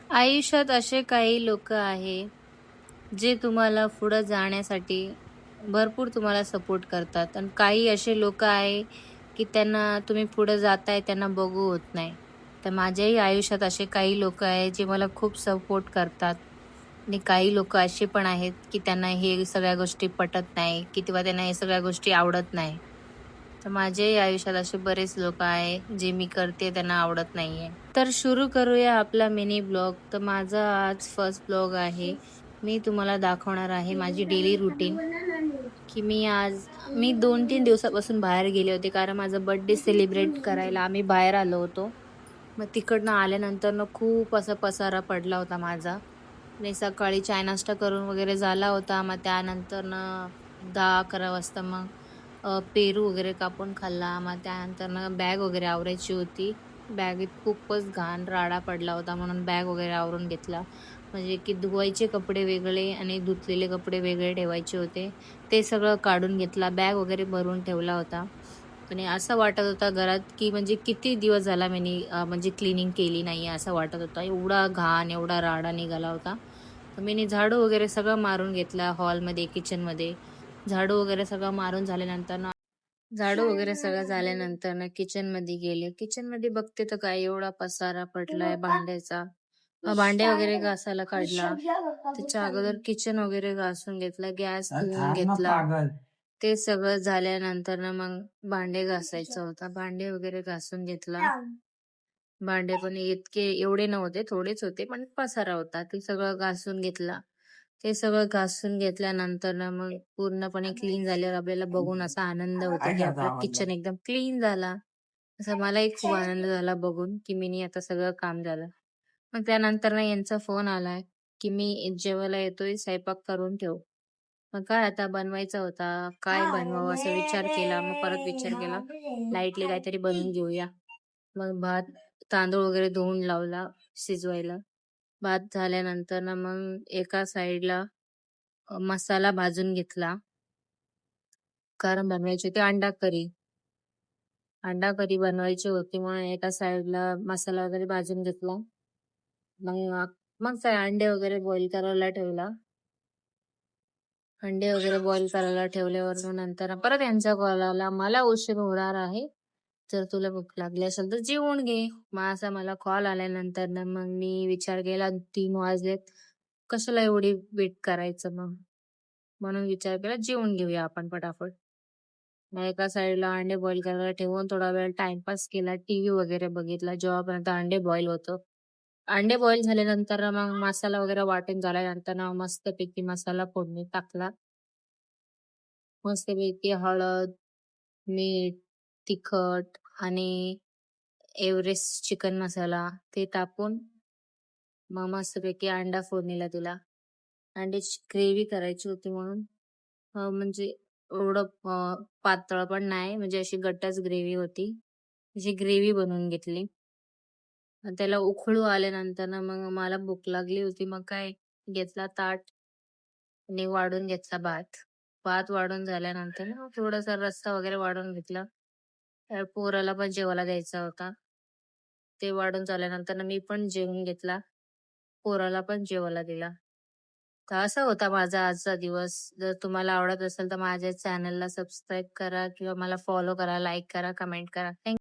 आयुष्यात असे काही लोक आहे, जे तुम्हाला पुढं जाण्यासाठी भरपूर तुम्हाला सपोर्ट करतात आणि काही असे लोक आहे, की त्यांना तुम्ही पुढे जाताय त्यांना बघू होत नाही. तर माझ्याही आयुष्यात असे काही लोक आहेत, जे मला खूप सपोर्ट करतात आणि काही लोक असे पण आहेत, की त्यांना हे सगळ्या गोष्टी पटत नाही, की किंवा त्यांना हे सगळ्या गोष्टी आवडत नाही. तर माझ्याही आयुष्यात असे बरेच लोक आहे, जे मी करते त्यांना आवडत नाहीये. तर सुरू करूया आपला मिनी ब्लॉग. तर माझा आज फर्स्ट ब्लॉग आहे. मी तुम्हाला दाखवणार आहे माझी डेली रुटीन, की मी 2-3 दिवसापासून बाहेर गेले होते, कारण माझा बर्थडे सेलिब्रेट करायला आम्ही बाहेर आलो होतो. मग तिकडनं आल्यानंतर खूप असा पसारा पडला होता माझा. आणि सकाळी चाय नाश्ता करून वगैरे झाला होता. मग त्यानंतरनं 10-11 वाजता मग पेरू वगैरे कापून खाल्ला. मग त्यानंतरनं बॅग वगैरे आवरायची होती. बॅगेत खूपच घाण राडा पडला होता, म्हणून बॅग वगैरे आवरून घेतला. म्हणजे की धुवायचे कपडे वेगळे आणि धुतलेले कपडे वेगळे ठेवायचे होते. ते सगळं काढून घेतला. बॅग वगैरे भरून ठेवला होता. आणि असं वाटत होतं घरात, की म्हणजे किती दिवस झाला म्हणजे क्लीनिंग केली नाहीये असं वाटत होतं. एवढा घाण, एवढा राडा निघाला होता. तर मी झाडू वगैरे सगळं मारून घेतला हॉलमध्ये, किचनमध्ये. झाडू वगैरे सगळं मारून झाडू वगैरे सगळं झाल्यानंतर ना किचनमध्ये गेले. किचनमध्ये बघते तर काय एवढा पसारा पडलाय भांड्याचा. भांडे वगैरे घासायला काढला. त्याच्या अगोदर किचन वगैरे घासून घेतला, गॅस धुवून घेतला. ते सगळं झाल्यानंतर ना मग भांडे घासायचं होतं. भांडे वगैरे घासून घेतला. भांडे पण एवढे नव्हते, थोडेच होते, पण पसारा होता. ते सगळं घासून घेतला. ते सगळं घासून घेतल्यानंतर ना मग पूर्णपणे क्लीन झाल्यावर आपल्याला बघून असा आनंद होतो, की आपलं किचन एकदम क्लीन झाला. असं मलाही खूप आनंद झाला बघून, की मिनी आता सगळं काम झालं. मग त्यानंतर ना यांचा फोन आलाय, की मी जेवायला येतोय, स्वयंपाक करून ठेव. मग काय आता बनवायचा होता, काय बनवावं असा विचार केला. मग परत विचार केला, लाईटली काहीतरी बनवून घेऊया. मग तांदूळ वगैरे धुवून लावला शिजवायला. भात झाल्यानंतर ना मग एका साईडला मसाला भाजून घेतला. कारण बनवायची होती अंडा करी. अंडा करी बनवायची होती म्हणून एका साईडला मसाला वगैरे भाजून घेतला. मग मग काय अंडे वगैरे बॉईल करायला ठेवला. अंडे वगैरे बॉईल करायला ठेवल्यावर मग नंतर परत यांचा कॉल आला, मला उशीर होणार आहे. जर तुला भूक लागली असेल तर जेवून घे. मग असा मला कॉल आल्यानंतर ना मग मी विचार केला 3 वाजलेत. कशाला एवढी वेट करायचं मग? म्हणून विचार केला जेवून घेऊया आपण पटापट. मग एका साईडला अंडे बॉईल करायला ठेवून थोडा वेळ टाइमपास केला. टीव्ही वगैरे बघितला जेव्हापर्यंत अंडे बॉईल होतं. अंडे बॉईल झाल्यानंतर मग मसाला वगैरे वाटून झाल्यानंतर ना मस्तपैकी मसाला फोडणी टाकला. मस्तपैकी हळद, मीठ, तिखट आणि एव्हरेस्ट चिकन मसाला ते टाकून मग मस्तपैकी अंडा फोडणीला दिला. अंड्याची ग्रेव्ही करायची होती म्हणून म्हणजे एवढं पातळ पण नाही, म्हणजे अशी गट्टाच ग्रेव्ही होती. अशी ग्रेव्ही बनवून घेतली. आणि त्याला उकळू आल्यानंतर ना मग मला भूक लागली होती. मग काय घेतला ताट आणि वाढून घेतला भात. भात वाढून झाल्यानंतर ना थोडासा रस्सा वगैरे वाढून घेतला. पोराला पण जेवायला द्यायचा होता. ते वाढून झाल्यानंतर ना मी पण जेवून घेतला. पोराला पण जेवायला दिला. तर असा होता माझा आजचा दिवस. जर तुम्हाला आवडत असेल तर माझ्या चॅनलला सबस्क्राईब करा किंवा मला फॉलो करा, लाईक करा, कमेंट करा.